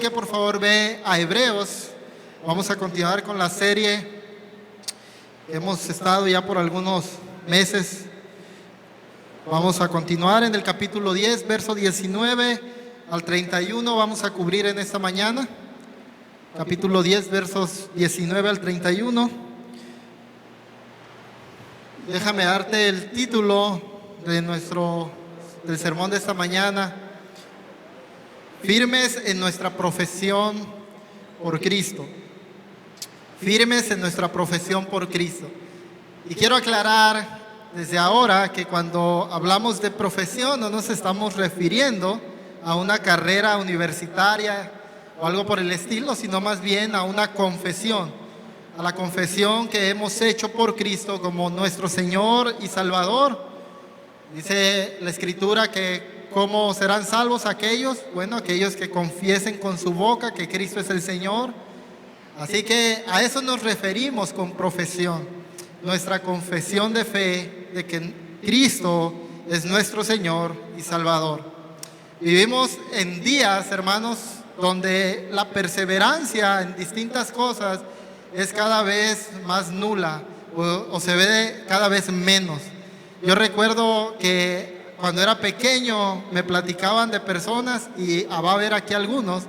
que por favor ve a Hebreos. Vamos a continuar con la serie que hemos estado ya por algunos meses. Vamos a continuar en el capítulo 10, verso 19 al 31. Vamos a cubrir en esta mañana. Capítulo 10, versos 19 al 31. Déjame darte el título del sermón de esta mañana. Firmes en nuestra profesión por Cristo. Firmes en nuestra profesión por Cristo. Y quiero aclarar desde ahora que cuando hablamos de profesión no nos estamos refiriendo a una carrera universitaria o algo por el estilo, sino más bien a una confesión, a la confesión que hemos hecho por Cristo como nuestro Señor y Salvador. Dice la Escritura que ¿cómo serán salvos aquellos? Bueno, aquellos que confiesen con su boca que Cristo es el Señor. Así que a eso nos referimos con profesión, nuestra confesión de fe de que Cristo es nuestro Señor y Salvador. Vivimos en días, hermanos, donde la perseverancia en distintas cosas es cada vez más nula o se ve cada vez menos. Yo recuerdo que cuando era pequeño me platicaban de personas, y va a haber aquí algunos,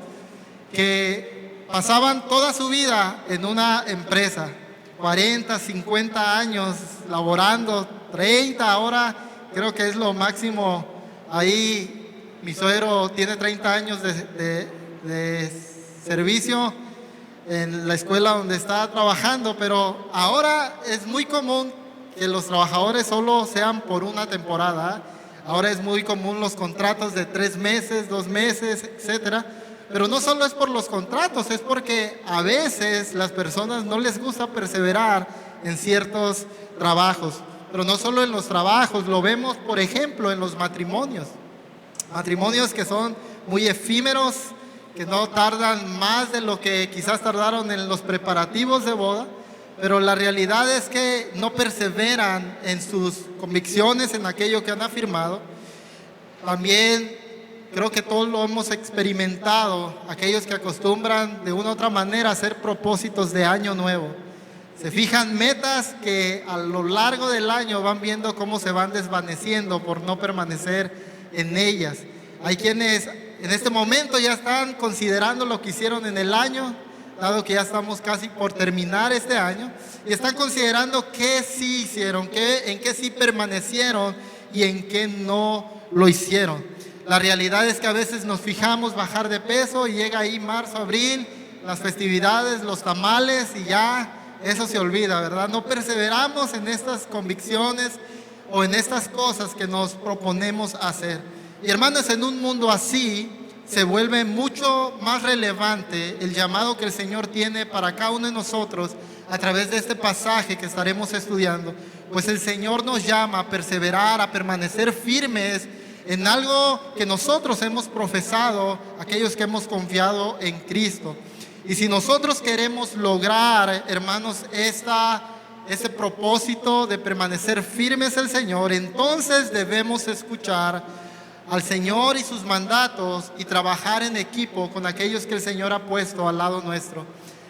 que pasaban toda su vida en una empresa, 40, 50 años laborando, 30, ahora creo que es lo máximo. Ahí mi suegro tiene 30 años de servicio en la escuela donde está trabajando, pero ahora es muy común que los trabajadores solo sean por una temporada. Ahora es muy común los contratos de 3 meses, 2 meses, etcétera. Pero no solo es por los contratos, es porque a veces las personas no les gusta perseverar en ciertos trabajos. Pero no solo en los trabajos, lo vemos, por ejemplo, en los matrimonios. Matrimonios que son muy efímeros, que no tardan más de lo que quizás tardaron en los preparativos de boda. Pero la realidad es que no perseveran en sus convicciones, en aquello que han afirmado. También creo que todos lo hemos experimentado, aquellos que acostumbran de una u otra manera a hacer propósitos de año nuevo. Se fijan metas que a lo largo del año van viendo cómo se van desvaneciendo por no permanecer en ellas. Hay quienes en este momento ya están considerando lo que hicieron en el año, dado que ya estamos casi por terminar este año, y están considerando qué sí hicieron, en qué sí permanecieron y en qué no lo hicieron. La realidad es que a veces nos fijamos bajar de peso y llega ahí marzo, abril, las festividades, los tamales, y ya eso se olvida, ¿verdad? No perseveramos en estas convicciones o en estas cosas que nos proponemos hacer. Y hermanos, en un mundo así se vuelve mucho más relevante el llamado que el Señor tiene para cada uno de nosotros a través de este pasaje que estaremos estudiando. Pues el Señor nos llama a perseverar, a permanecer firmes en algo que nosotros hemos profesado, aquellos que hemos confiado en Cristo. Y si nosotros queremos lograr, hermanos, ese propósito de permanecer firmes en el Señor, entonces debemos escuchar al Señor y sus mandatos y trabajar en equipo con aquellos que el Señor ha puesto al lado nuestro.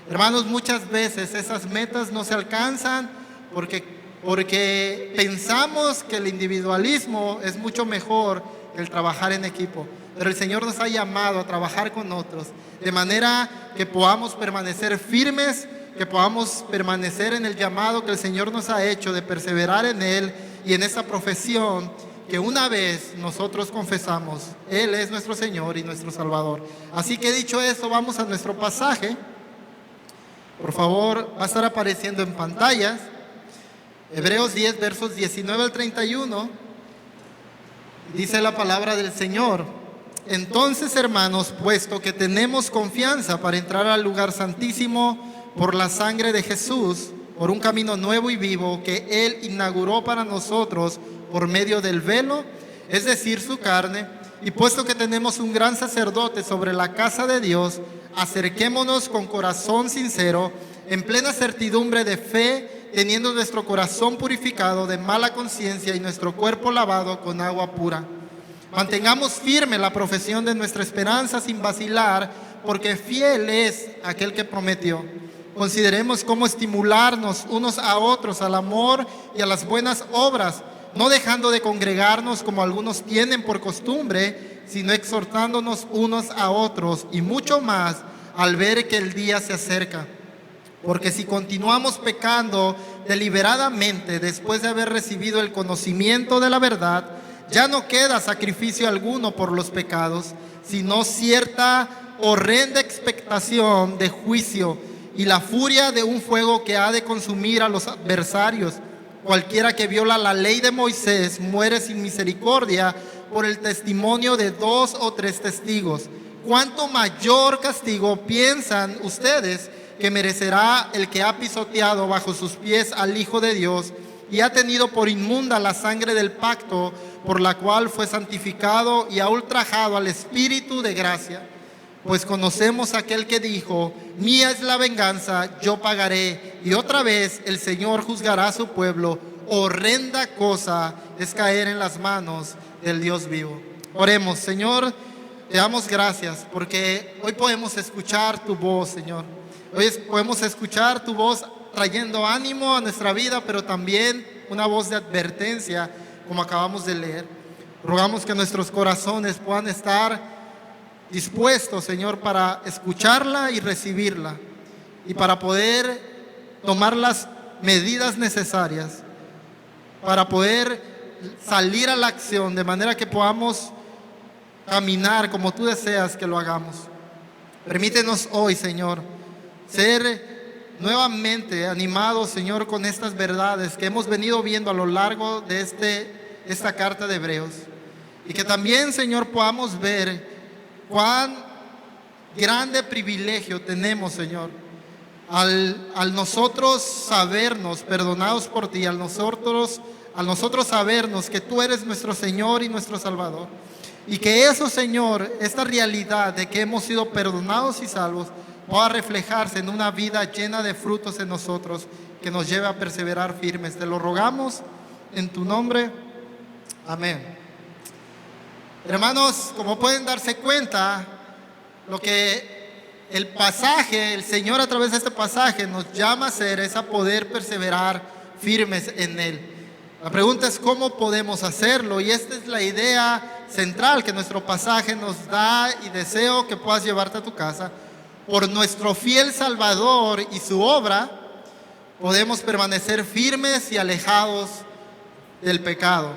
Hermanos, muchas veces esas metas no se alcanzan porque pensamos que el individualismo es mucho mejor que el trabajar en equipo. Pero el Señor nos ha llamado a trabajar con otros, de manera que podamos permanecer firmes, que podamos permanecer en el llamado que el Señor nos ha hecho de perseverar en Él y en esa profesión que una vez nosotros confesamos. Él es nuestro Señor y nuestro Salvador. Así que dicho esto, vamos a nuestro pasaje. Por favor, va a estar apareciendo en pantallas. Hebreos 10, versos 19 al 31. Dice la palabra del Señor: entonces, hermanos, puesto que tenemos confianza para entrar al lugar santísimo por la sangre de Jesús, por un camino nuevo y vivo que Él inauguró para nosotros por medio del velo, es decir, su carne, y puesto que tenemos un gran sacerdote sobre la casa de Dios, acerquémonos con corazón sincero, en plena certidumbre de fe, teniendo nuestro corazón purificado de mala conciencia y nuestro cuerpo lavado con agua pura. Mantengamos firme la profesión de nuestra esperanza sin vacilar, porque fiel es aquel que prometió. Consideremos cómo estimularnos unos a otros al amor y a las buenas obras, no dejando de congregarnos como algunos tienen por costumbre, sino exhortándonos unos a otros, y mucho más al ver que el día se acerca. Porque si continuamos pecando deliberadamente después de haber recibido el conocimiento de la verdad, ya no queda sacrificio alguno por los pecados, sino cierta horrenda expectación de juicio y la furia de un fuego que ha de consumir a los adversarios. Cualquiera que viola la ley de Moisés muere sin misericordia por el testimonio de 2 o 3 testigos. ¿Cuánto mayor castigo piensan ustedes que merecerá el que ha pisoteado bajo sus pies al Hijo de Dios y ha tenido por inmunda la sangre del pacto por la cual fue santificado y ha ultrajado al Espíritu de gracia? Pues conocemos a aquel que dijo: mía es la venganza, yo pagaré. Y otra vez el Señor juzgará a su pueblo. Horrenda cosa es caer en las manos del Dios vivo. Oremos. Señor, te damos gracias porque hoy podemos escuchar tu voz, Señor. Hoy podemos escuchar tu voz trayendo ánimo a nuestra vida, pero también una voz de advertencia, como acabamos de leer. Rogamos que nuestros corazones puedan estar dispuestos, Señor, para escucharla y recibirla, y para poder tomar las medidas necesarias, para poder salir a la acción, de manera que podamos caminar como tú deseas que lo hagamos. Permítenos hoy, Señor, ser nuevamente animados, Señor, con estas verdades que hemos venido viendo a lo largo de esta carta de Hebreos, y que también, Señor, podamos ver cuán grande privilegio tenemos, Señor, al nosotros sabernos perdonados por ti, al nosotros sabernos que tú eres nuestro Señor y nuestro Salvador, y que eso, Señor, esta realidad de que hemos sido perdonados y salvos pueda reflejarse en una vida llena de frutos en nosotros, que nos lleve a perseverar firmes. Te lo rogamos en tu nombre. Amén. Hermanos, como pueden darse cuenta, lo que el pasaje, el Señor a través de este pasaje nos llama a hacer es a poder perseverar firmes en Él. La pregunta es cómo podemos hacerlo, y esta es la idea central que nuestro pasaje nos da, y deseo que puedas llevarte a tu casa. Por nuestro fiel Salvador y su obra, podemos permanecer firmes y alejados del pecado.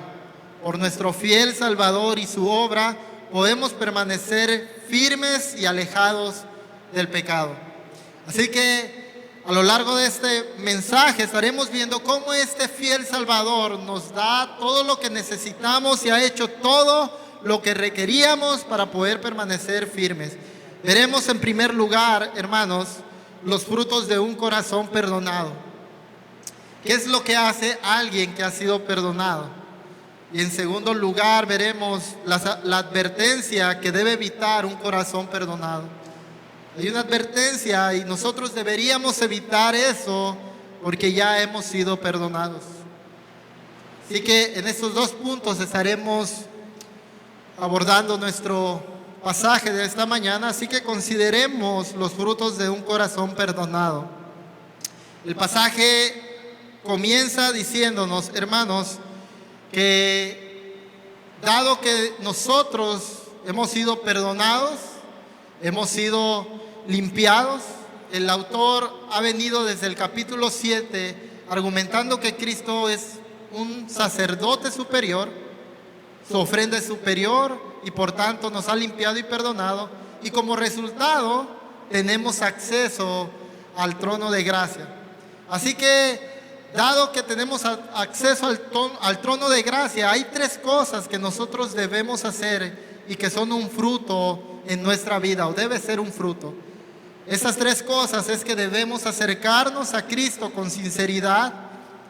Por nuestro fiel Salvador y su obra, podemos permanecer firmes y alejados del pecado. Así que a lo largo de este mensaje estaremos viendo cómo este fiel Salvador nos da todo lo que necesitamos y ha hecho todo lo que requeríamos para poder permanecer firmes. Veremos en primer lugar, hermanos, los frutos de un corazón perdonado. ¿Qué es lo que hace alguien que ha sido perdonado? Y en segundo lugar veremos la advertencia que debe evitar un corazón perdonado. Hay una advertencia y nosotros deberíamos evitar eso porque ya hemos sido perdonados. Así que en estos 2 puntos estaremos abordando nuestro pasaje de esta mañana. Así que consideremos los frutos de un corazón perdonado. El pasaje comienza diciéndonos, hermanos, que dado que nosotros hemos sido perdonados, hemos sido limpiados, el autor ha venido desde el capítulo 7 argumentando que Cristo es un sacerdote superior, su ofrenda es superior y por tanto nos ha limpiado y perdonado, y como resultado tenemos acceso al trono de gracia. Así que dado que tenemos acceso al trono de gracia, hay 3 cosas que nosotros debemos hacer y que son un fruto en nuestra vida, o debe ser un fruto. Esas 3 cosas es que debemos acercarnos a Cristo con sinceridad,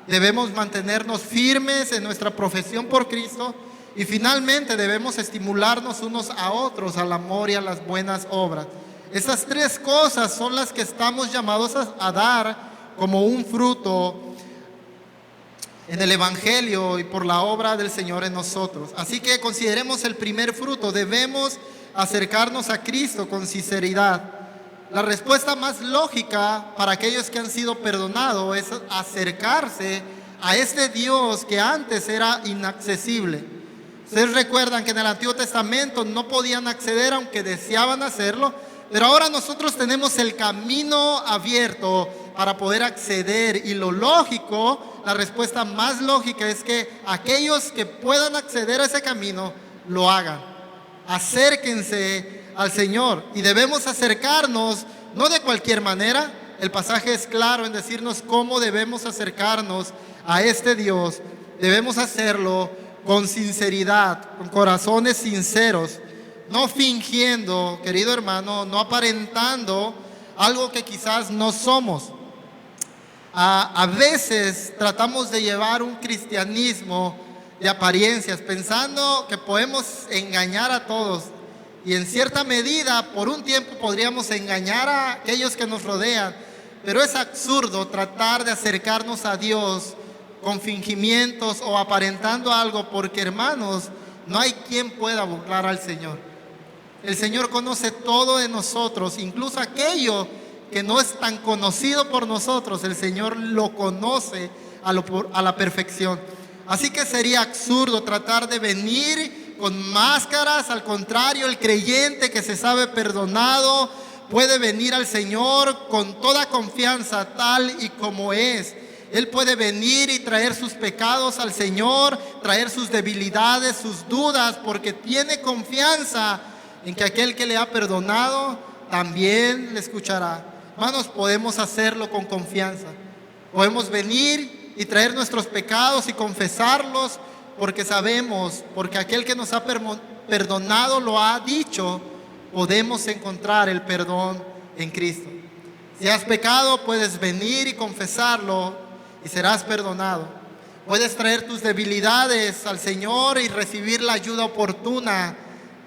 debemos mantenernos firmes en nuestra profesión por Cristo, y finalmente debemos estimularnos unos a otros al amor y a las buenas obras. Esas 3 cosas son las que estamos llamados a dar como un fruto en el Evangelio y por la obra del Señor en nosotros. Así que consideremos el primer fruto. Debemos acercarnos a Cristo con sinceridad. La respuesta más lógica para aquellos que han sido perdonados es acercarse a este Dios que antes era inaccesible. Ustedes recuerdan que en el Antiguo Testamento no podían acceder aunque deseaban hacerlo, pero ahora nosotros tenemos el camino abierto para poder acceder, y lo lógico, la respuesta más lógica es que aquellos que puedan acceder a ese camino lo hagan. Acérquense al Señor, y debemos acercarnos no de cualquier manera. El pasaje es claro en decirnos cómo debemos acercarnos a este Dios. Debemos hacerlo con sinceridad, con corazones sinceros, no fingiendo, querido hermano, no aparentando algo que quizás no somos. A veces tratamos de llevar un cristianismo de apariencias, pensando que podemos engañar a todos, y en cierta medida por un tiempo podríamos engañar a aquellos que nos rodean, pero es absurdo tratar de acercarnos a Dios con fingimientos o aparentando algo, porque, hermanos, no hay quien pueda burlar al Señor. El Señor conoce todo de nosotros, incluso aquello que no es tan conocido por nosotros. El Señor lo conoce a la perfección. Así que sería absurdo tratar de venir con máscaras. Al contrario, el creyente que se sabe perdonado puede venir al Señor con toda confianza, tal y como es. Él puede venir y traer sus pecados al Señor, traer sus debilidades, sus dudas, porque tiene confianza en que aquel que le ha perdonado también le escuchará. Hermanos, podemos hacerlo con confianza. Podemos venir y traer nuestros pecados y confesarlos, porque sabemos, porque aquel que nos ha perdonado lo ha dicho, podemos encontrar el perdón en Cristo. Si has pecado, puedes venir y confesarlo y serás perdonado. Puedes traer tus debilidades al Señor y recibir la ayuda oportuna.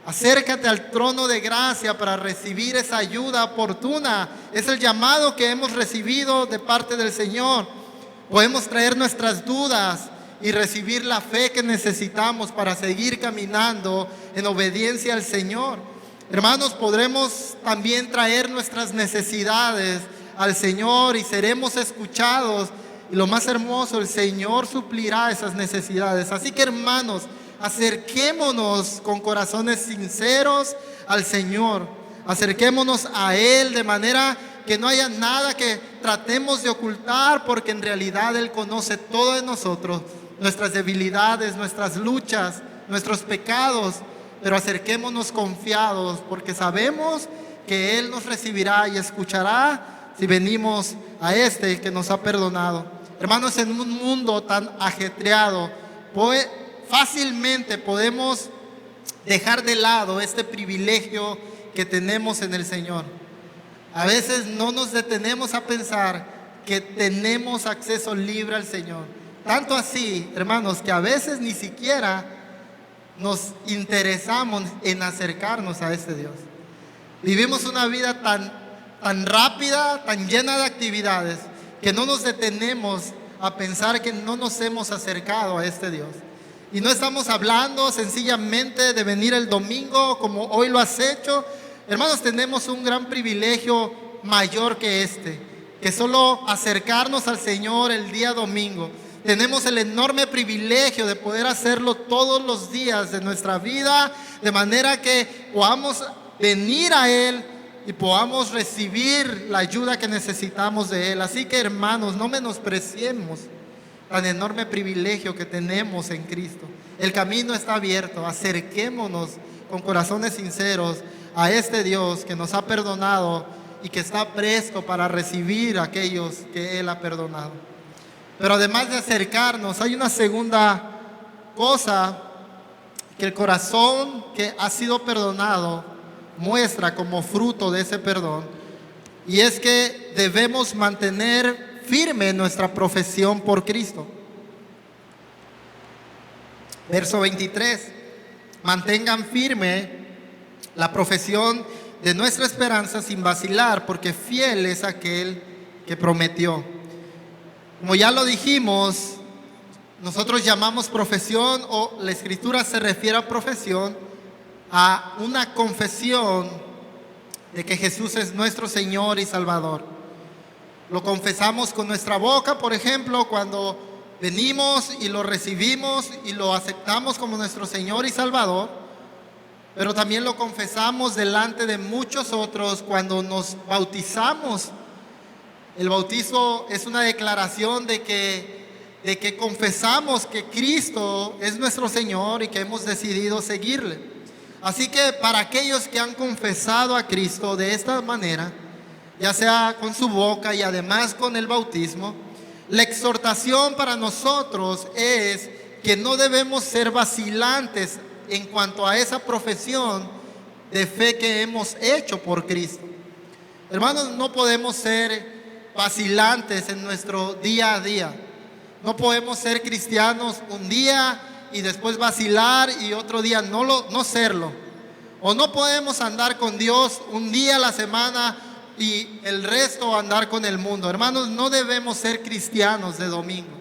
Acércate al trono de gracia para recibir esa ayuda oportuna. Es el llamado que hemos recibido de parte del Señor. Podemos traer nuestras dudas y recibir la fe que necesitamos para seguir caminando en obediencia al Señor. Hermanos, podremos también traer nuestras necesidades al Señor y seremos escuchados. Y lo más hermoso, el Señor suplirá esas necesidades. Así que, hermanos, acerquémonos con corazones sinceros al Señor. Acerquémonos a Él de manera que no haya nada que tratemos de ocultar, porque en realidad Él conoce todo de nosotros, nuestras debilidades, nuestras luchas, nuestros pecados. Pero acerquémonos confiados, porque sabemos que Él nos recibirá y escuchará si venimos a este que nos ha perdonado. Hermanos, en un mundo tan ajetreado, fácilmente podemos dejar de lado este privilegio que tenemos en el Señor. A veces no nos detenemos a pensar que tenemos acceso libre al Señor. Tanto así, hermanos, que a veces ni siquiera nos interesamos en acercarnos a este Dios. Vivimos una vida tan rápida, tan llena de actividades, que no nos detenemos a pensar que no nos hemos acercado a este Dios. Y no estamos hablando sencillamente de venir el domingo como hoy lo has hecho. Hermanos, tenemos un gran privilegio mayor que este, que solo acercarnos al Señor el día domingo. Tenemos el enorme privilegio de poder hacerlo todos los días de nuestra vida, de manera que podamos venir a Él y podamos recibir la ayuda que necesitamos de Él. Así que, hermanos, no menospreciemos tan enorme privilegio que tenemos en Cristo. El camino está abierto. Acerquémonos con corazones sinceros a este Dios que nos ha perdonado y que está presto para recibir a aquellos que Él ha perdonado. Pero además de acercarnos, hay una segunda cosa que el corazón que ha sido perdonado muestra como fruto de ese perdón, y es que debemos mantener firme nuestra profesión por Cristo. Verso 23: mantengan firme la profesión de nuestra esperanza sin vacilar, porque fiel es aquel que prometió. Como ya lo dijimos, nosotros llamamos profesión, o la Escritura se refiere a profesión, a una confesión de que Jesús es nuestro Señor y Salvador. Lo confesamos con nuestra boca, por ejemplo, cuando venimos y lo recibimos y lo aceptamos como nuestro Señor y Salvador, pero también lo confesamos delante de muchos otros cuando nos bautizamos. El bautismo es una declaración de que confesamos que Cristo es nuestro Señor y que hemos decidido seguirle. Así que para aquellos que han confesado a Cristo de esta manera, ya sea con su boca y además con el bautismo, la exhortación para nosotros es que no debemos ser vacilantes en cuanto a esa profesión de fe que hemos hecho por Cristo. Hermanos, no podemos ser vacilantes en nuestro día a día. No podemos ser cristianos un día y después vacilar y otro día no serlo. O no podemos andar con Dios un día a la semana y el resto andar con el mundo. Hermanos, no debemos ser cristianos de domingo.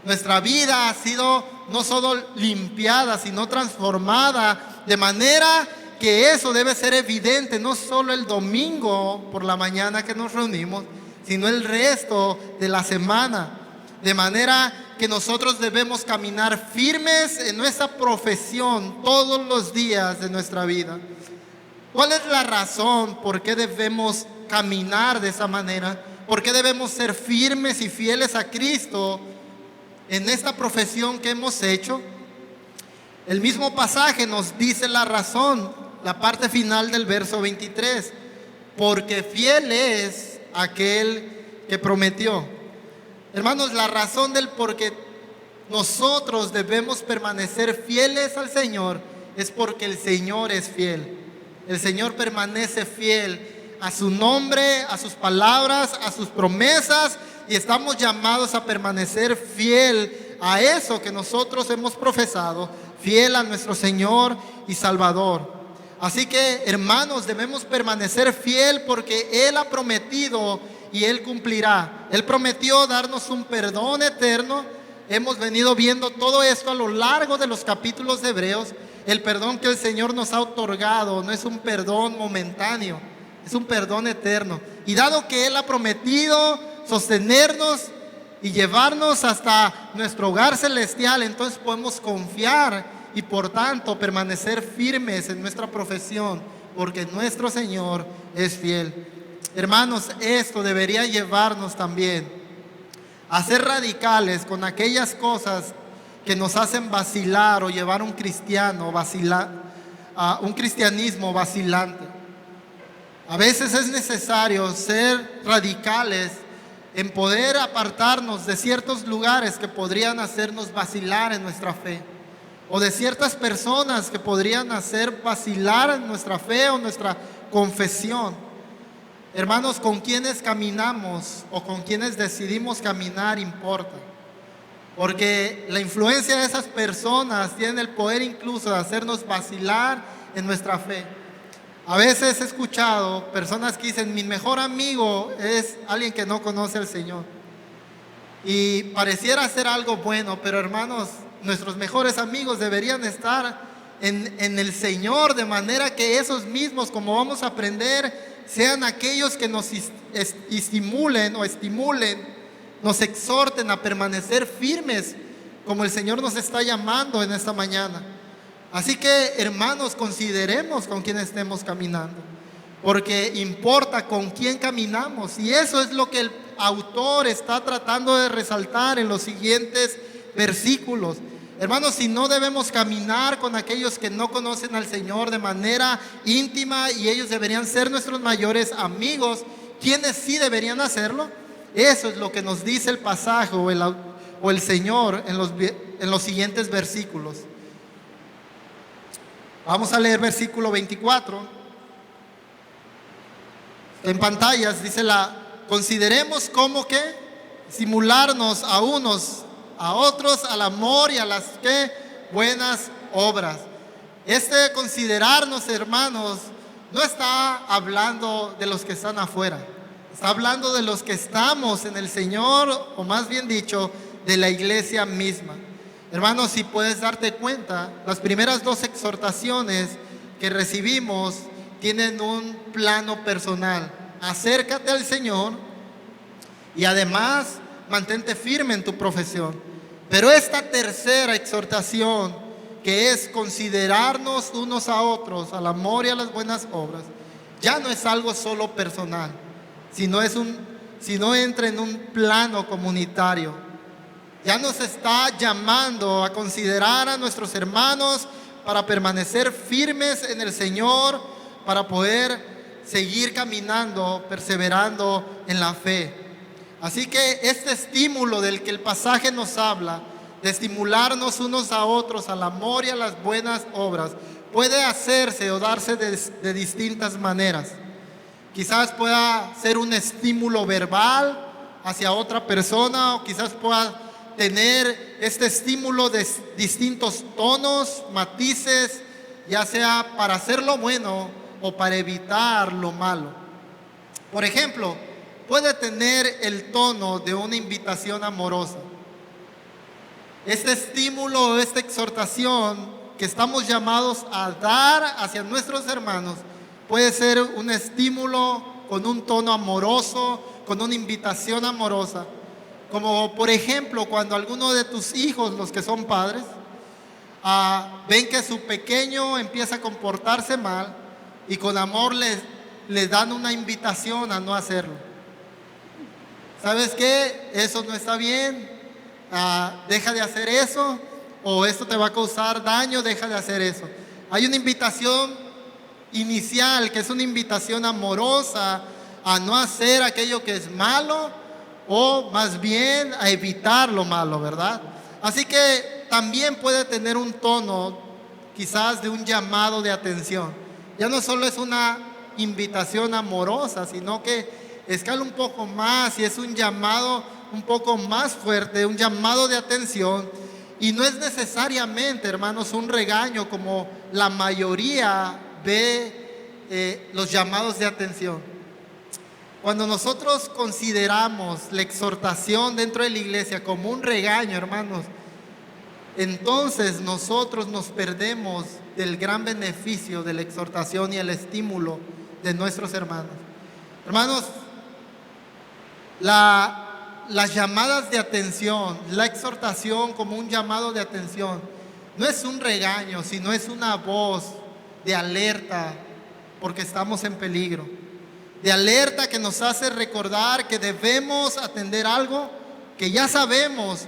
Nuestra vida ha sido no solo limpiada, sino transformada, de manera que eso debe ser evidente, no solo el domingo por la mañana que nos reunimos, sino el resto de la semana. De manera que nosotros debemos caminar firmes en nuestra profesión todos los días de nuestra vida. ¿Cuál es la razón por qué debemos caminar de esa manera? ¿Por qué debemos ser firmes y fieles a Cristo en esta profesión que hemos hecho? El mismo pasaje nos dice la razón, la parte final del verso 23. Porque fiel es aquel que prometió. Hermanos, la razón del por qué nosotros debemos permanecer fieles al Señor es porque el Señor es fiel. El Señor permanece fiel a su nombre, a sus palabras, a sus promesas, y estamos llamados a permanecer fiel a eso que nosotros hemos profesado, fiel a nuestro Señor y Salvador. Así que, hermanos, debemos permanecer fiel porque Él ha prometido y Él cumplirá. Él prometió darnos un perdón eterno. Hemos venido viendo todo esto a lo largo de los capítulos de Hebreos. El perdón que el Señor nos ha otorgado no es un perdón momentáneo, es un perdón eterno. Y dado que Él ha prometido sostenernos y llevarnos hasta nuestro hogar celestial, entonces podemos confiar y por tanto permanecer firmes en nuestra profesión, porque nuestro Señor es fiel. Hermanos, esto debería llevarnos también a ser radicales con aquellas cosas que nos hacen vacilar o llevar a un cristianismo vacilante. A veces es necesario ser radicales en poder apartarnos de ciertos lugares que podrían hacernos vacilar en nuestra fe, o de ciertas personas que podrían hacer vacilar en nuestra fe o nuestra confesión. Hermanos, con quienes caminamos o con quienes decidimos caminar importa, porque la influencia de esas personas tiene el poder incluso de hacernos vacilar en nuestra fe. A veces he escuchado personas que dicen: mi mejor amigo es alguien que no conoce al Señor, y pareciera ser algo bueno, pero hermanos, nuestros mejores amigos deberían estar en el Señor, de manera que esos mismos, como vamos a aprender, sean aquellos que nos estimulen, nos exhorten a permanecer firmes, como el Señor nos está llamando en esta mañana. Así que, hermanos, consideremos con quién estemos caminando, porque importa con quién caminamos, y eso es lo que el autor está tratando de resaltar en los siguientes versículos. Hermanos, si no debemos caminar con aquellos que no conocen al Señor de manera íntima, y ellos deberían ser nuestros mayores amigos, ¿quiénes sí deberían hacerlo? Eso es lo que nos dice el pasaje o el Señor en los siguientes versículos. Vamos a leer versículo 24. En pantallas dice: consideremos como que simularnos a unos a otros al amor y a las buenas obras. Este considerarnos, hermanos, no está hablando de los que están afuera, está hablando de los que estamos en el Señor, o más bien dicho, de la iglesia misma. Hermanos, si puedes darte cuenta, las primeras dos exhortaciones que recibimos tienen un plano personal. Acércate al Señor y además mantente firme en tu profesión. Pero esta tercera exhortación, que es considerarnos unos a otros al amor y a las buenas obras, ya no es algo solo personal, sino entra en un plano comunitario. Ya nos está llamando a considerar a nuestros hermanos para permanecer firmes en el Señor, para poder seguir caminando, perseverando en la fe. Así que este estímulo del que el pasaje nos habla, de estimularnos unos a otros al amor y a las buenas obras, puede hacerse o darse de distintas maneras. Quizás pueda ser un estímulo verbal hacia otra persona, o quizás pueda tener este estímulo de distintos tonos, matices, ya sea para hacer lo bueno o para evitar lo malo. Por ejemplo, puede tener el tono de una invitación amorosa. Este estímulo, esta exhortación que estamos llamados a dar hacia nuestros hermanos, puede ser un estímulo con un tono amoroso, con una invitación amorosa. Como por ejemplo, cuando alguno de tus hijos, los que son padres, ven que su pequeño empieza a comportarse mal y con amor les dan una invitación a no hacerlo. ¿Sabes qué? Eso no está bien. Deja de hacer eso, o esto te va a causar daño, deja de hacer eso. Hay una invitación inicial, que es una invitación amorosa a no hacer aquello que es malo, o más bien a evitar lo malo, ¿verdad? Así que también puede tener un tono quizás de un llamado de atención. Ya no solo es una invitación amorosa, sino que escala un poco más y es un llamado un poco más fuerte, un llamado de atención. Y no es necesariamente, hermanos, un regaño como la mayoría ve los llamados de atención. Cuando nosotros consideramos la exhortación dentro de la iglesia como un regaño, hermanos, entonces nosotros nos perdemos del gran beneficio de la exhortación y el estímulo de nuestros hermanos. Hermanos, las llamadas de atención, la exhortación como un llamado de atención, no es un regaño, sino es una voz de alerta porque estamos en peligro. De alerta que nos hace recordar que debemos atender algo que ya sabemos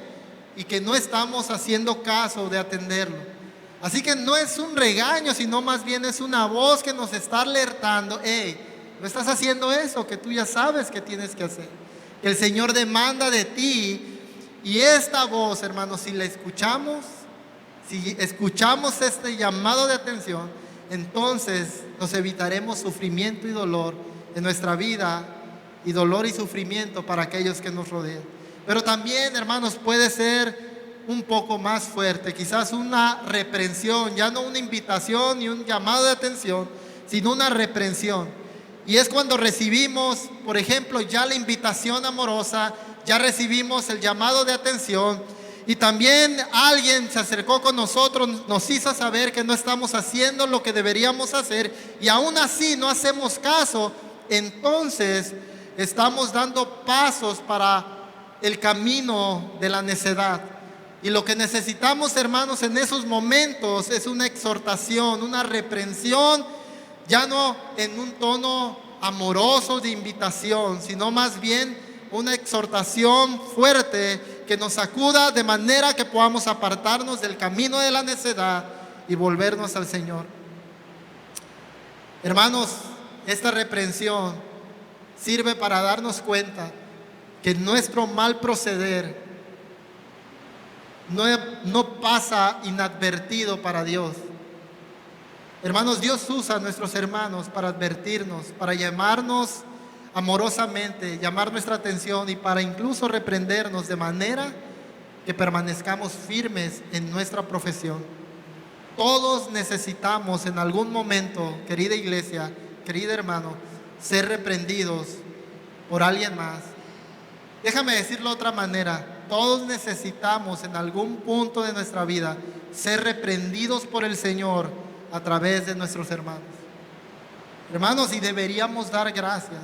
y que no estamos haciendo caso de atenderlo. Así que no es un regaño, sino más bien es una voz que nos está alertando. Hey, no estás haciendo eso que tú ya sabes que tienes que hacer, que el Señor demanda de ti. Y esta voz, hermanos, si la escuchamos, si escuchamos este llamado de atención, entonces nos evitaremos sufrimiento y dolor en nuestra vida, y dolor y sufrimiento para aquellos que nos rodean. Pero también, hermanos, puede ser un poco más fuerte, quizás una reprensión, ya no una invitación ni un llamado de atención, sino una reprensión. Y es cuando recibimos, por ejemplo, ya la invitación amorosa, ya recibimos el llamado de atención, y también alguien se acercó con nosotros, nos hizo saber que no estamos haciendo lo que deberíamos hacer, y aún así no hacemos caso. Entonces estamos dando pasos para el camino de la necedad. Y lo que necesitamos, hermanos, en esos momentos es una exhortación, una reprensión, ya no en un tono amoroso de invitación, sino más bien una exhortación fuerte que nos sacuda de manera que podamos apartarnos del camino de la necedad y volvernos al Señor. Hermanos, esta reprensión sirve para darnos cuenta que nuestro mal proceder no pasa inadvertido para Dios. Hermanos, Dios usa a nuestros hermanos para advertirnos, para llamarnos amorosamente, llamar nuestra atención y para incluso reprendernos de manera que permanezcamos firmes en nuestra profesión. Todos necesitamos en algún momento, querida iglesia, querido hermano, ser reprendidos por alguien más. Déjame decirlo de otra manera. Todos necesitamos en algún punto de nuestra vida ser reprendidos por el Señor a través de nuestros hermanos. Hermanos, y deberíamos dar gracias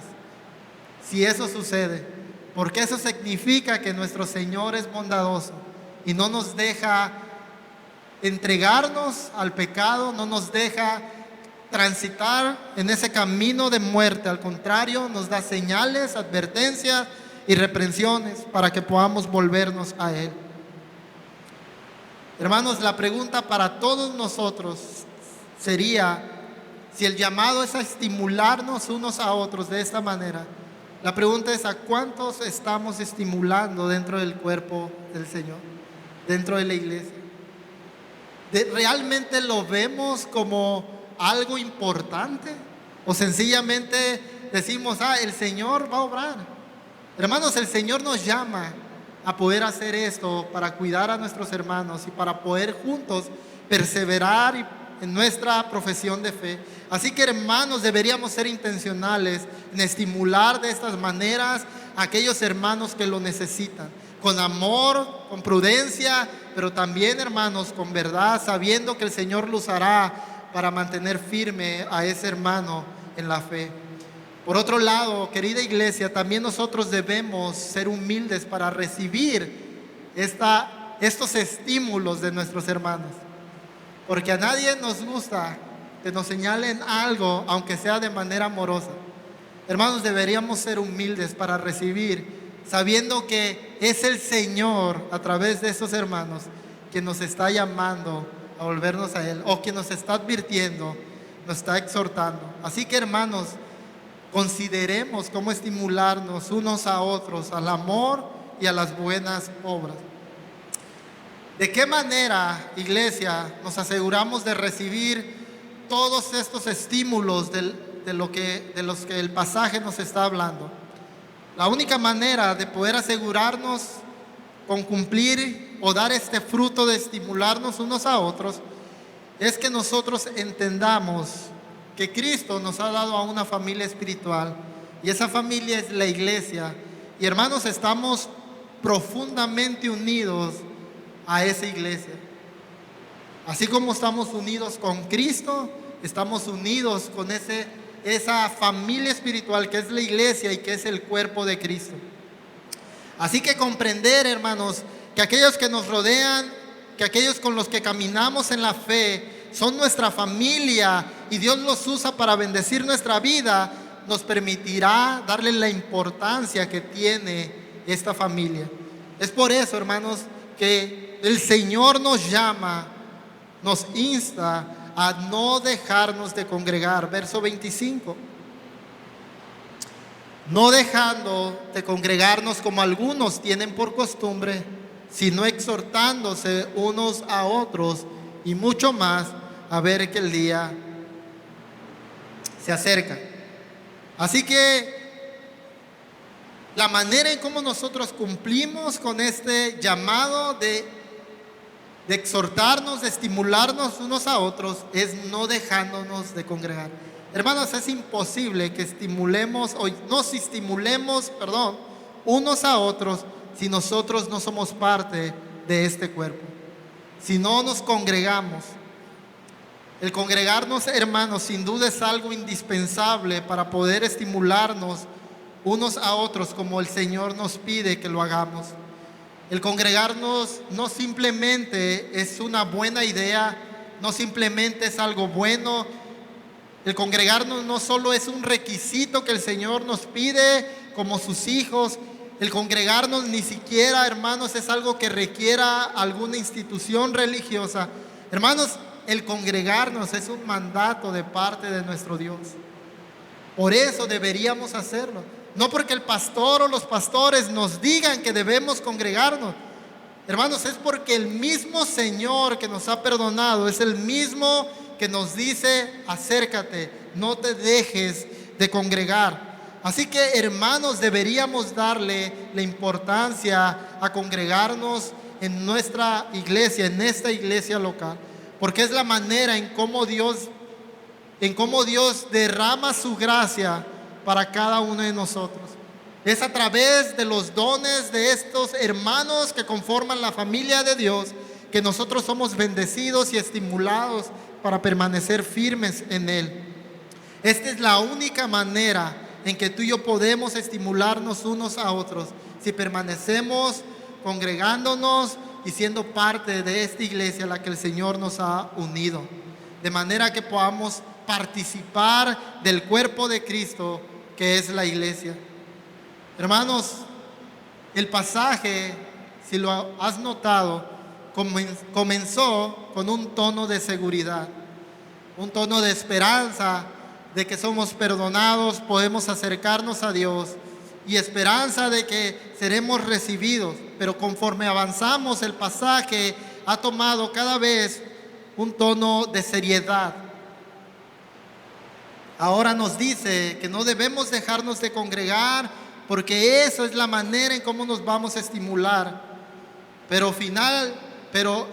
si eso sucede, porque eso significa que nuestro Señor es bondadoso y no nos deja entregarnos al pecado, no nos deja transitar en ese camino de muerte. Al contrario, nos da señales, advertencias y reprensiones para que podamos volvernos a Él. Hermanos, la pregunta para todos nosotros sería, si el llamado es a estimularnos unos a otros de esta manera, la pregunta es: ¿a cuántos estamos estimulando dentro del cuerpo del Señor, dentro de la iglesia? ¿Realmente lo vemos como algo importante? ¿O sencillamente decimos, el Señor va a obrar? Hermanos, el Señor nos llama a poder hacer esto para cuidar a nuestros hermanos y para poder juntos perseverar en nuestra profesión de fe. Así que, hermanos, deberíamos ser intencionales en estimular de estas maneras a aquellos hermanos que lo necesitan, con amor, con prudencia, pero también, hermanos, con verdad, sabiendo que el Señor lo usará para mantener firme a ese hermano en la fe. Por otro lado, querida iglesia, también nosotros debemos ser humildes para recibir estos estímulos de nuestros hermanos, porque a nadie nos gusta que nos señalen algo, aunque sea de manera amorosa. Hermanos, deberíamos ser humildes para recibir, sabiendo que es el Señor, a través de esos hermanos, que nos está llamando a volvernos a Él, o que nos está advirtiendo, nos está exhortando. Así que, hermanos, consideremos cómo estimularnos unos a otros al amor y a las buenas obras. ¿De qué manera, iglesia, nos aseguramos de recibir todos estos estímulos de los que el pasaje nos está hablando? La única manera de poder asegurarnos con cumplir o dar este fruto de estimularnos unos a otros es que nosotros entendamos que Cristo nos ha dado a una familia espiritual, y esa familia es la iglesia. Y, hermanos, estamos profundamente unidos a esa iglesia. Así como estamos unidos con Cristo, estamos unidos con esa familia espiritual que es la iglesia y que es el cuerpo de Cristo. Así que comprender, hermanos, que aquellos que nos rodean, que aquellos con los que caminamos en la fe, son nuestra familia y Dios los usa para bendecir nuestra vida, nos permitirá darle la importancia que tiene esta familia. Es por eso, hermanos, que el Señor nos llama, nos insta a no dejarnos de congregar. Verso 25. No dejando de congregarnos como algunos tienen por costumbre, sino exhortándose unos a otros, y mucho más a ver que el día se acerca. Así que la manera en cómo nosotros cumplimos con este llamado de exhortarnos, de estimularnos unos a otros, es no dejándonos de congregar. Hermanos, es imposible que nos estimulemos unos a otros si nosotros no somos parte de este cuerpo, si no nos congregamos. El congregarnos, hermanos, sin duda es algo indispensable para poder estimularnos unos a otros como el Señor nos pide que lo hagamos. El congregarnos no simplemente es una buena idea, no simplemente es algo bueno. El congregarnos no solo es un requisito que el Señor nos pide como sus hijos. El congregarnos ni siquiera, hermanos, es algo que requiera alguna institución religiosa. Hermanos, el congregarnos es un mandato de parte de nuestro Dios. Por eso deberíamos hacerlo. No porque el pastor o los pastores nos digan que debemos congregarnos. Hermanos, es porque el mismo Señor que nos ha perdonado es el mismo que nos dice: acércate, no te dejes de congregar. Así que, hermanos, deberíamos darle la importancia a congregarnos en nuestra iglesia, en esta iglesia local, porque es la manera en cómo Dios derrama su gracia para cada uno de nosotros. Es a través de los dones de estos hermanos que conforman la familia de Dios que nosotros somos bendecidos y estimulados para permanecer firmes en Él. Esta es la única manera en que tú y yo podemos estimularnos unos a otros, si permanecemos congregándonos y siendo parte de esta iglesia a la que el Señor nos ha unido, de manera que podamos participar del cuerpo de Cristo, que es la iglesia. Hermanos, el pasaje, si lo has notado, comenzó con un tono de seguridad, un tono de esperanza de que somos perdonados, podemos acercarnos a Dios, y esperanza de que seremos recibidos. Pero conforme avanzamos, el pasaje ha tomado cada vez un tono de seriedad. Ahora nos dice que no debemos dejarnos de congregar, porque eso es la manera en cómo nos vamos a estimular. Pero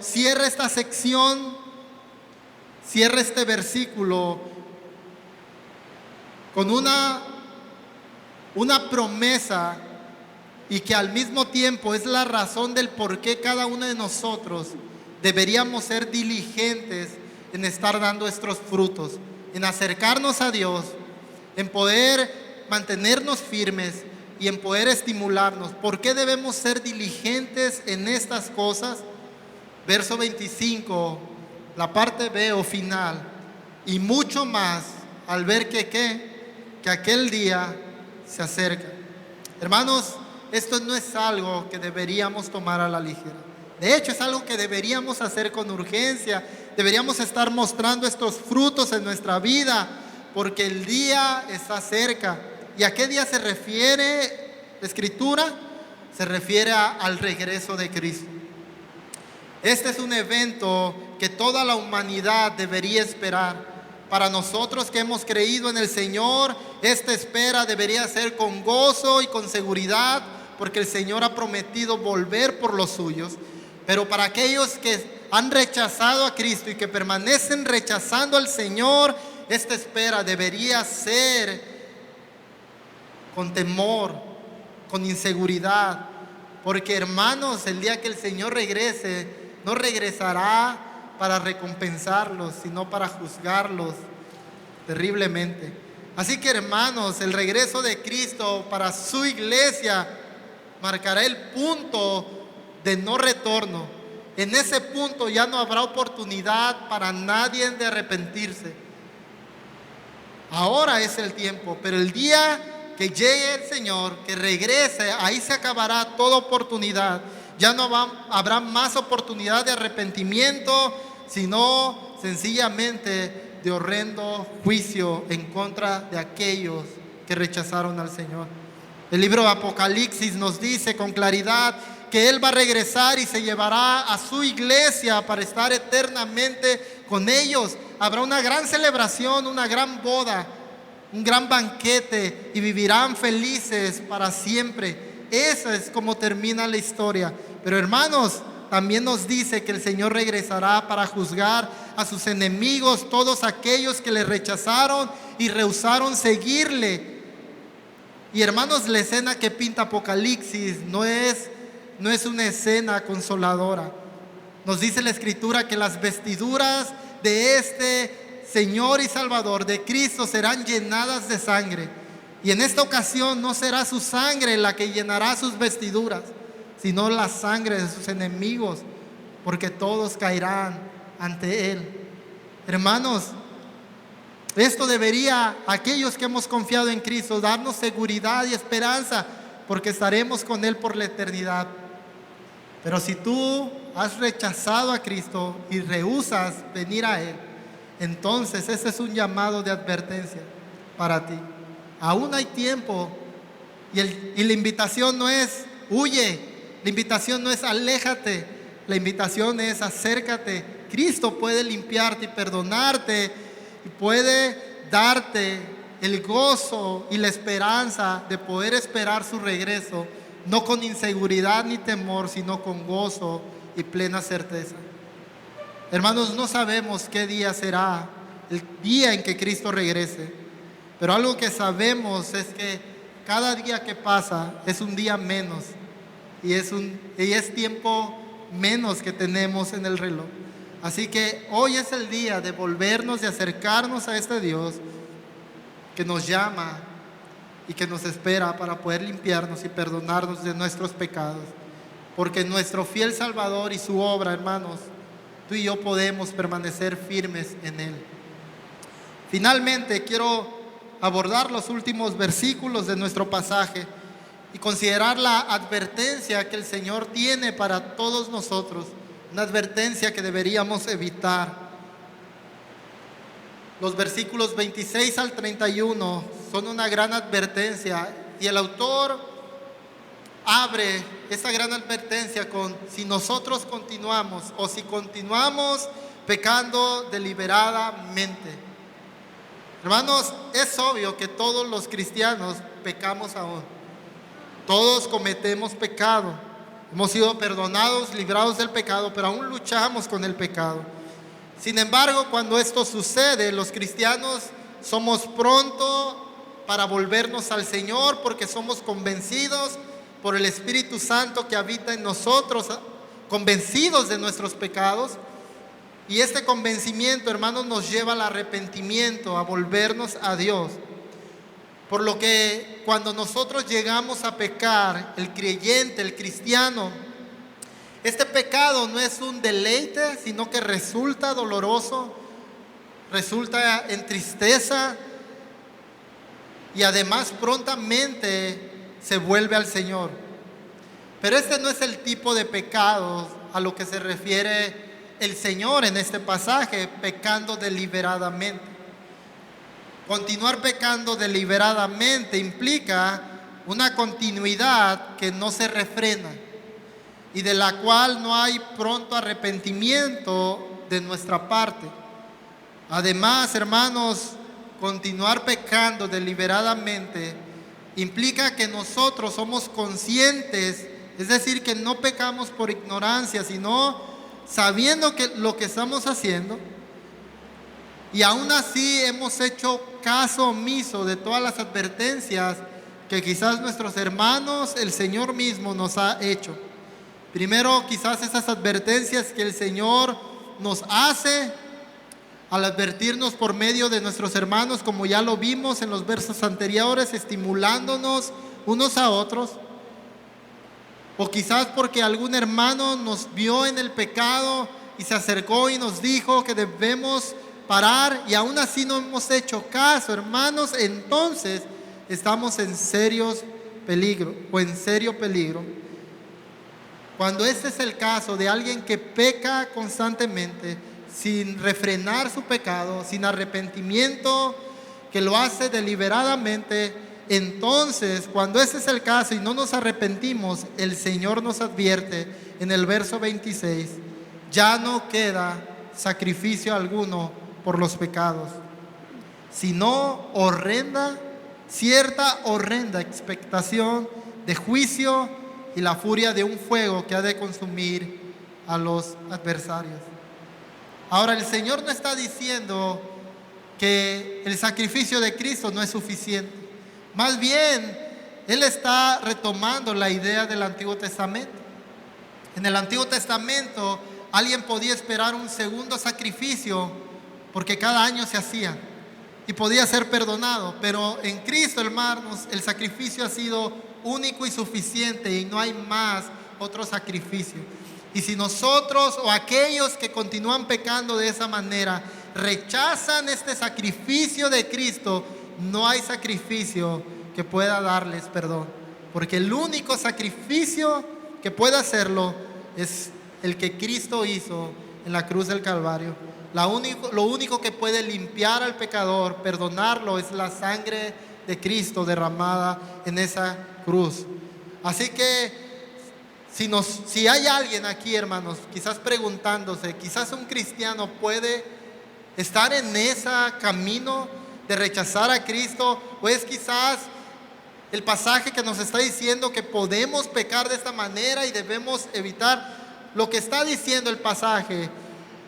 cierra esta sección, cierra este versículo con una promesa, y que al mismo tiempo es la razón del por qué cada uno de nosotros deberíamos ser diligentes en estar dando estos frutos, en acercarnos a Dios, en poder mantenernos firmes y en poder estimularnos. ¿Por qué debemos ser diligentes en estas cosas? Verso 25, la parte B o final: y mucho más al ver que aquel día se acerca. Hermanos, esto no es algo que deberíamos tomar a la ligera. De hecho, es algo que deberíamos hacer con urgencia. Deberíamos estar mostrando estos frutos en nuestra vida, porque el día está cerca. ¿Y a qué día se refiere la Escritura? Se refiere al regreso de Cristo. Este es un evento que toda la humanidad debería esperar. Para nosotros que hemos creído en el Señor, esta espera debería ser con gozo y con seguridad, porque el Señor ha prometido volver por los suyos. Pero para aquellos que han rechazado a Cristo y que permanecen rechazando al Señor, esta espera debería ser con temor, con inseguridad. Porque, hermanos, el día que el Señor regrese, no regresará para recompensarlos, sino para juzgarlos terriblemente. Así que, hermanos, el regreso de Cristo para su iglesia marcará el punto de no retorno. En ese punto ya no habrá oportunidad para nadie de arrepentirse. Ahora es el tiempo, pero el día que llegue el Señor, que regrese, ahí se acabará toda oportunidad. Ya no habrá más oportunidad de arrepentimiento, sino sencillamente de horrendo juicio en contra de aquellos que rechazaron al Señor. El libro de Apocalipsis nos dice con claridad que Él va a regresar y se llevará a su iglesia para estar eternamente con ellos. Habrá una gran celebración, una gran boda, un gran banquete, y vivirán felices para siempre. Esa es como termina la historia. Pero, hermanos, también nos dice que el Señor regresará para juzgar a sus enemigos, todos aquellos que le rechazaron y rehusaron seguirle. Y, hermanos, la escena que pinta Apocalipsis no es una escena consoladora. Nos dice la Escritura que las vestiduras de este Señor y Salvador, de Cristo, serán llenadas de sangre. Y en esta ocasión no será su sangre la que llenará sus vestiduras, sino la sangre de sus enemigos, porque todos caerán ante Él. Hermanos, esto debería, aquellos que hemos confiado en Cristo, darnos seguridad y esperanza, porque estaremos con Él por la eternidad. Pero si tú has rechazado a Cristo y rehusas venir a Él, entonces ese es un llamado de advertencia para ti. Aún hay tiempo, y la invitación no es huye, la invitación no es aléjate, la invitación es acércate. Cristo puede limpiarte y perdonarte, y puede darte el gozo y la esperanza de poder esperar su regreso, no con inseguridad ni temor, sino con gozo y plena certeza. Hermanos, no sabemos qué día será el día en que Cristo regrese, pero algo que sabemos es que cada día que pasa es un día menos, y es tiempo menos que tenemos en el reloj. Así que hoy es el día de volvernos, de acercarnos a este Dios que nos llama y que nos espera para poder limpiarnos y perdonarnos de nuestros pecados. Porque nuestro fiel Salvador y su obra, hermanos, tú y yo podemos permanecer firmes en Él. Finalmente, quiero abordar los últimos versículos de nuestro pasaje y considerar la advertencia que el Señor tiene para todos nosotros, una advertencia que deberíamos evitar. Los versículos 26 al 31 son una gran advertencia y el autor abre esa gran advertencia con: si nosotros continuamos o si continuamos pecando deliberadamente. Hermanos, es obvio que todos los cristianos pecamos aún. Todos cometemos pecado. Hemos sido perdonados, librados del pecado, pero aún luchamos con el pecado. Sin embargo, cuando esto sucede, los cristianos somos pronto para volvernos al Señor porque somos convencidos por el Espíritu Santo que habita en nosotros, convencidos de nuestros pecados. Y este convencimiento, hermanos, nos lleva al arrepentimiento, a volvernos a Dios. Por lo que cuando nosotros llegamos a pecar, el creyente, el cristiano, este pecado no es un deleite, sino que resulta doloroso, resulta en tristeza y además prontamente se vuelve al Señor. Pero este no es el tipo de pecado a lo que se refiere el Señor en este pasaje, pecando deliberadamente. Continuar pecando deliberadamente implica una continuidad que no se refrena y de la cual no hay pronto arrepentimiento de nuestra parte. Además, hermanos, continuar pecando deliberadamente implica que nosotros somos conscientes, es decir, que no pecamos por ignorancia, sino sabiendo que lo que estamos haciendo, y aún así hemos hecho caso omiso de todas las advertencias que quizás nuestros hermanos, el Señor mismo nos ha hecho. Primero, quizás esas advertencias que el Señor nos hace al advertirnos por medio de nuestros hermanos, como ya lo vimos en los versos anteriores, estimulándonos unos a otros. O quizás porque algún hermano nos vio en el pecado y se acercó y nos dijo que debemos parar y aún así no hemos hecho caso, hermanos. Entonces estamos en serio peligro. Cuando este es el caso de alguien que peca constantemente, sin refrenar su pecado, sin arrepentimiento, que lo hace deliberadamente, entonces, cuando ese es el caso y no nos arrepentimos, el Señor nos advierte en el verso 26, ya no queda sacrificio alguno por los pecados, sino cierta horrenda expectación de juicio y la furia de un fuego que ha de consumir a los adversarios. Ahora, el Señor no está diciendo que el sacrificio de Cristo no es suficiente. Más bien, Él está retomando la idea del Antiguo Testamento. En el Antiguo Testamento, alguien podía esperar un segundo sacrificio porque cada año se hacía y podía ser perdonado. Pero en Cristo, hermanos, el sacrificio ha sido único y suficiente y no hay más otro sacrificio. Y si nosotros o aquellos que continúan pecando de esa manera rechazan este sacrificio de Cristo, no hay sacrificio que pueda darles perdón, porque el único sacrificio que puede hacerlo es el que Cristo hizo en la cruz del Calvario. Lo único que puede limpiar al pecador, perdonarlo, es la sangre de Cristo derramada en esa cruz. Así que si hay alguien aquí, hermanos, quizás preguntándose, quizás un cristiano puede estar en ese camino de rechazar a Cristo, o es quizás el pasaje que nos está diciendo que podemos pecar de esta manera y debemos evitar. Lo que está diciendo el pasaje,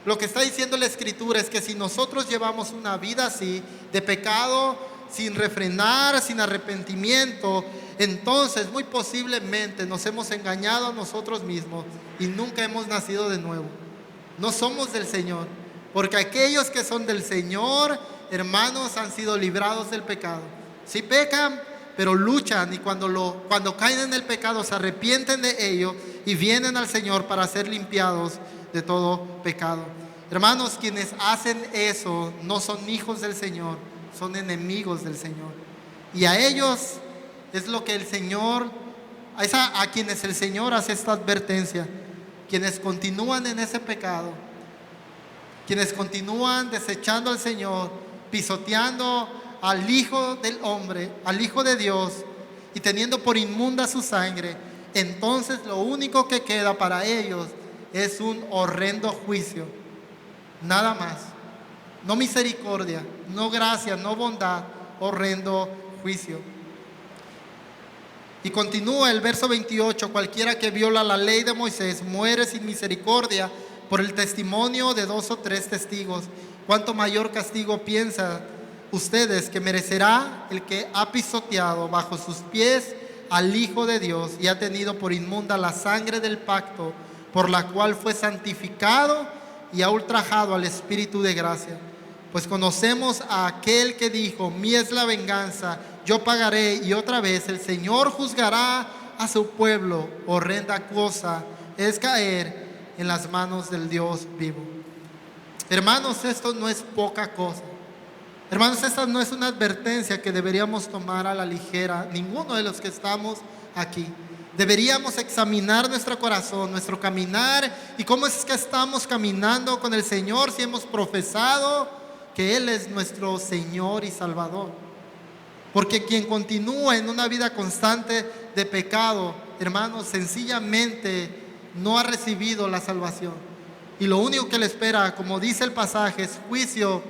lo que está diciendo la Escritura, es que si nosotros llevamos una vida así, de pecado, sin refrenar, sin arrepentimiento, entonces muy posiblemente nos hemos engañado a nosotros mismos y nunca hemos nacido de nuevo. no somos del Señor. Porque aquellos que son del Señor, hermanos, han sido librados del pecado. Sí pecan, pero luchan, y cuando caen en el pecado se arrepienten de ello y vienen al Señor para ser limpiados de todo pecado. Hermanos, quienes hacen eso no son hijos del Señor, son enemigos del Señor. Y a ellos es lo que el Señor, a quienes el Señor hace esta advertencia, quienes continúan en ese pecado, quienes continúan desechando al Señor, pisoteando al Hijo del hombre, al Hijo de Dios, y teniendo por inmunda su sangre, entonces lo único que queda para ellos es un horrendo juicio. Nada más. No misericordia, no gracia, no bondad, horrendo juicio. Y continúa el verso 28, cualquiera que viola la ley de Moisés muere sin misericordia por el testimonio de 2 o 3 testigos. ¿Cuánto mayor castigo piensan ustedes que merecerá el que ha pisoteado bajo sus pies al Hijo de Dios y ha tenido por inmunda la sangre del pacto por la cual fue santificado y ha ultrajado al Espíritu de gracia? Pues conocemos a aquel que dijo: mía es la venganza, yo pagaré. Y otra vez el Señor juzgará a su pueblo. Horrenda cosa es caer en las manos del Dios vivo. Hermanos, esto no es poca cosa. Hermanos, esta no es una advertencia que deberíamos tomar a la ligera, ninguno de los que estamos aquí. Deberíamos examinar nuestro corazón, nuestro caminar, y cómo es que estamos caminando con el Señor si hemos profesado que Él es nuestro Señor y Salvador. Porque quien continúa en una vida constante de pecado, hermanos, sencillamente no ha recibido la salvación. Y lo único que le espera, como dice el pasaje, es juicio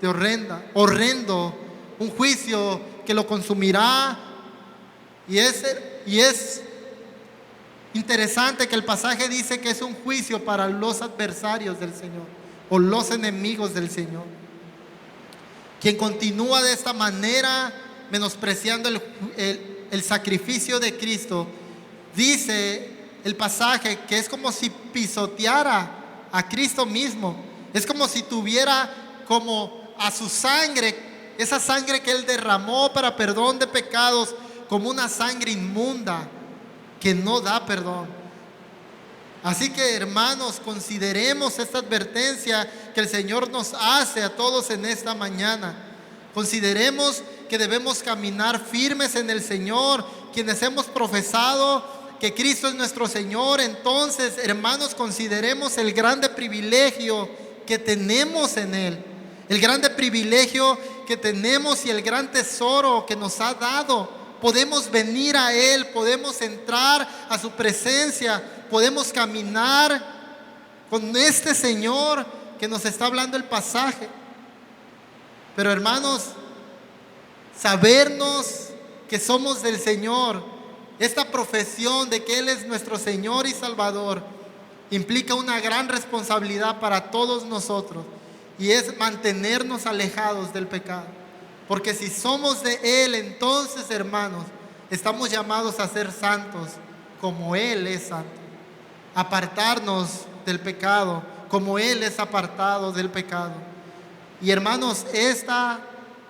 de horrendo, un juicio que lo consumirá. Y es interesante que el pasaje dice que es un juicio para los adversarios del Señor o los enemigos del Señor. Quien continúa de esta manera, menospreciando el sacrificio de Cristo, dice el pasaje que es como si pisoteara a Cristo mismo. Es como si tuviera como a su sangre, esa sangre que Él derramó para perdón de pecados, como una sangre inmunda que no da perdón. Así que, hermanos, consideremos esta advertencia que el Señor nos hace a todos en esta mañana. Consideremos que debemos caminar firmes en el Señor, quienes hemos profesado que Cristo es nuestro Señor. Entonces, hermanos, consideremos el grande privilegio que tenemos en Él, el grande privilegio que tenemos y el gran tesoro que nos ha dado. Podemos venir a Él, podemos entrar a su presencia, podemos caminar con este Señor que nos está hablando el pasaje. Pero, hermanos, sabernos que somos del Señor, esta profesión de que Él es nuestro Señor y Salvador, implica una gran responsabilidad para todos nosotros, y es mantenernos alejados del pecado. Porque si somos de Él, entonces, hermanos, estamos llamados a ser santos como Él es santo, apartarnos del pecado como Él es apartado del pecado. Y, hermanos,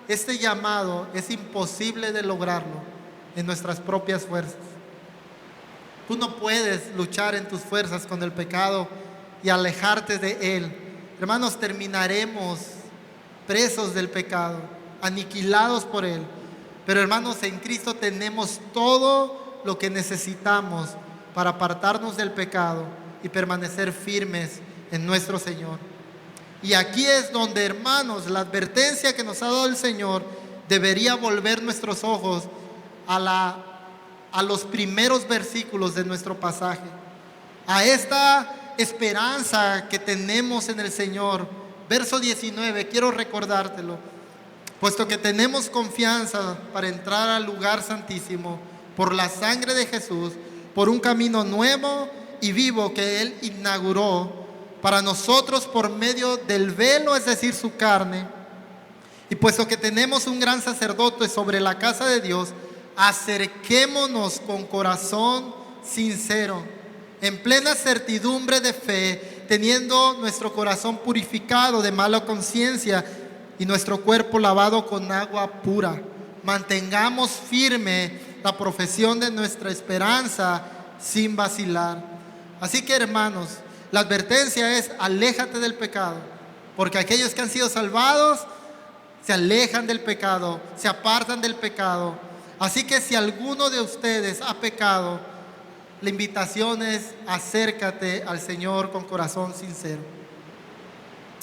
este llamado es imposible de lograrlo en nuestras propias fuerzas. Tú no puedes luchar en tus fuerzas con el pecado y alejarte de Él. Hermanos, terminaremos presos del pecado, aniquilados por Él. Pero, hermanos, en Cristo tenemos todo lo que necesitamos para apartarnos del pecado y permanecer firmes en nuestro Señor. Y aquí es donde, hermanos, la advertencia que nos ha dado el Señor debería volver nuestros ojos a los primeros versículos de nuestro pasaje, a esta esperanza que tenemos en el Señor. Verso 19, quiero recordártelo. Puesto que tenemos confianza para entrar al lugar santísimo por la sangre de Jesús, por un camino nuevo y vivo que Él inauguró para nosotros por medio del velo, es decir, su carne. Y puesto que tenemos un gran sacerdote sobre la casa de Dios, acerquémonos con corazón sincero, en plena certidumbre de fe, teniendo nuestro corazón purificado de mala conciencia y nuestro cuerpo lavado con agua pura. Mantengamos firme la profesión de nuestra esperanza sin vacilar. Así que, hermanos, la advertencia es: aléjate del pecado, porque aquellos que han sido salvados se alejan del pecado, se apartan del pecado. Así que si alguno de ustedes ha pecado, la invitación es: acércate al Señor con corazón sincero.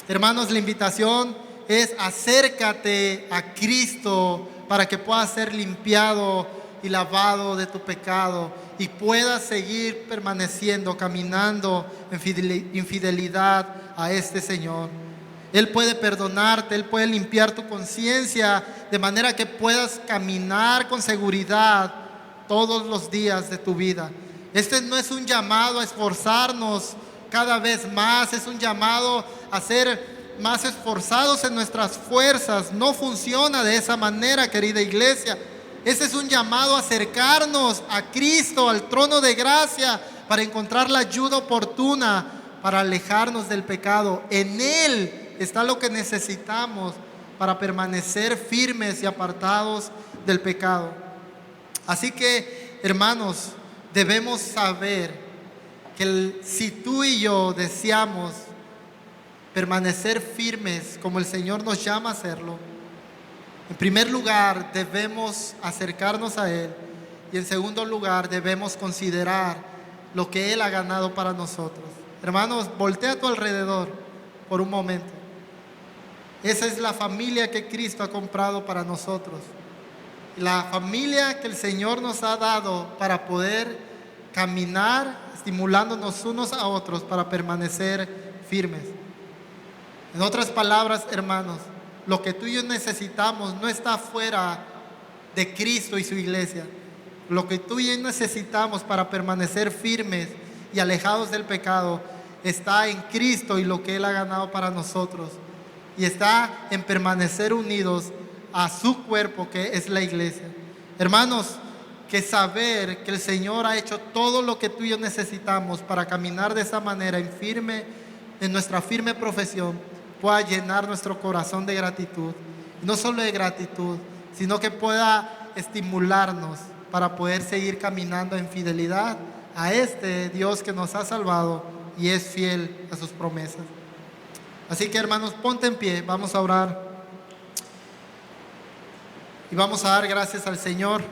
Hermanos, la invitación es: acércate a Cristo para que puedas ser limpiado y lavado de tu pecado y puedas seguir permaneciendo, caminando en fidelidad a este Señor. Él puede perdonarte, Él puede limpiar tu conciencia de manera que puedas caminar con seguridad todos los días de tu vida. Este no es un llamado a esforzarnos cada vez más, es un llamado a ser más esforzados en nuestras fuerzas. No funciona de esa manera, querida iglesia. Este es un llamado a acercarnos a Cristo, al trono de gracia, para encontrar la ayuda oportuna, para alejarnos del pecado. En Él está lo que necesitamos para permanecer firmes y apartados del pecado. Así que, hermanos, debemos saber que si tú y yo deseamos permanecer firmes como el Señor nos llama a hacerlo, en primer lugar debemos acercarnos a Él, y en segundo lugar debemos considerar lo que Él ha ganado para nosotros. Hermanos, voltea a tu alrededor por un momento. Esa es la familia que Cristo ha comprado para nosotros. La familia que el Señor nos ha dado para poder caminar, estimulándonos unos a otros para permanecer firmes. En otras palabras, hermanos, lo que tú y yo necesitamos no está fuera de Cristo y su iglesia. Lo que tú y yo necesitamos para permanecer firmes y alejados del pecado está en Cristo y lo que Él ha ganado para nosotros. Y está en permanecer unidos a su cuerpo, que es la iglesia. Hermanos, que saber que el Señor ha hecho todo lo que tú y yo necesitamos para caminar de esa manera en nuestra firme profesión, pueda llenar nuestro corazón de gratitud. Y no solo de gratitud, sino que pueda estimularnos para poder seguir caminando en fidelidad a este Dios que nos ha salvado y es fiel a sus promesas. Así que, hermanos, ponte en pie, vamos a orar y vamos a dar gracias al Señor.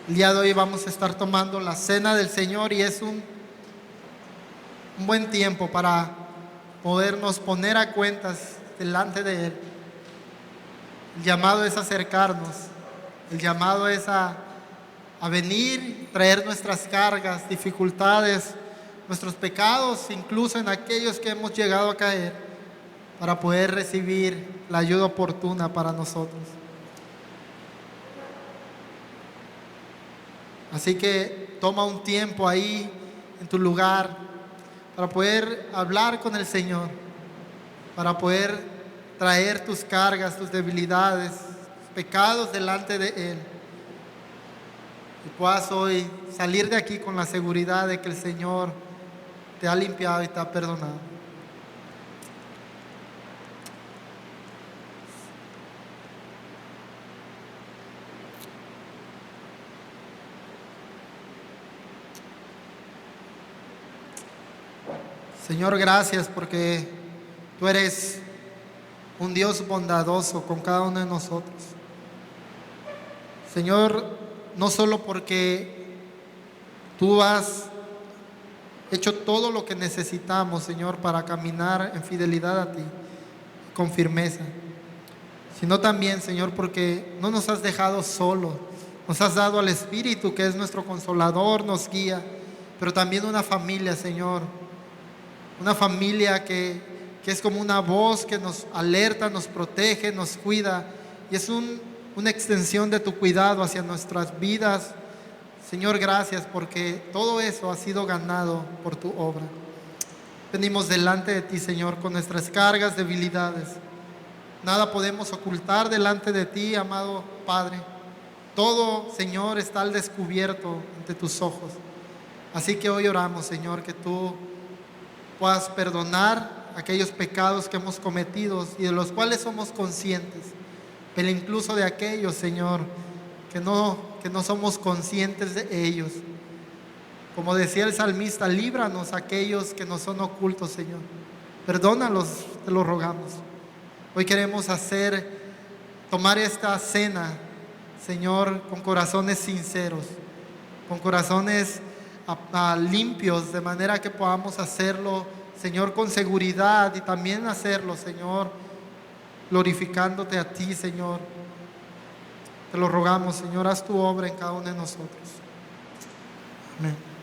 El día de hoy vamos a estar tomando la cena del Señor y es un buen tiempo para podernos poner a cuentas delante de Él. El llamado es acercarnos, el llamado es a venir, traer nuestras cargas, dificultades, nuestros pecados, incluso en aquellos que hemos llegado a caer, para poder recibir la ayuda oportuna para nosotros. Así que toma un tiempo ahí en tu lugar para poder hablar con el Señor, para poder traer tus cargas, tus debilidades, tus pecados delante de Él. Y puedas hoy salir de aquí con la seguridad de que el Señor te ha limpiado y te ha perdonado. Señor, gracias porque tú eres un Dios bondadoso con cada uno de nosotros. Señor, no solo porque tú has hecho todo lo que necesitamos, Señor, para caminar en fidelidad a ti, con firmeza, sino también, Señor, porque no nos has dejado solos, nos has dado al Espíritu, que es nuestro consolador, nos guía, pero también una familia, Señor, una familia que es como una voz que nos alerta, nos protege, nos cuida, y es una extensión de tu cuidado hacia nuestras vidas. Señor, gracias porque todo eso ha sido ganado por tu obra. Venimos delante de ti, Señor, con nuestras cargas, debilidades. Nada podemos ocultar delante de ti, amado Padre. Todo, Señor, está al descubierto ante tus ojos. Así que hoy oramos, Señor, que tú puedas perdonar aquellos pecados que hemos cometido y de los cuales somos conscientes, pero incluso de aquellos, Señor, que no somos conscientes de ellos. Como decía el salmista, líbranos aquellos que nos son ocultos, Señor. Perdónalos, te lo rogamos. Hoy queremos tomar esta cena, Señor, con corazones sinceros, con corazones limpios, de manera que podamos hacerlo, Señor, con seguridad, y también hacerlo, Señor, glorificándote a ti, Señor. Te lo rogamos, Señor, haz tu obra en cada uno de nosotros. Amén.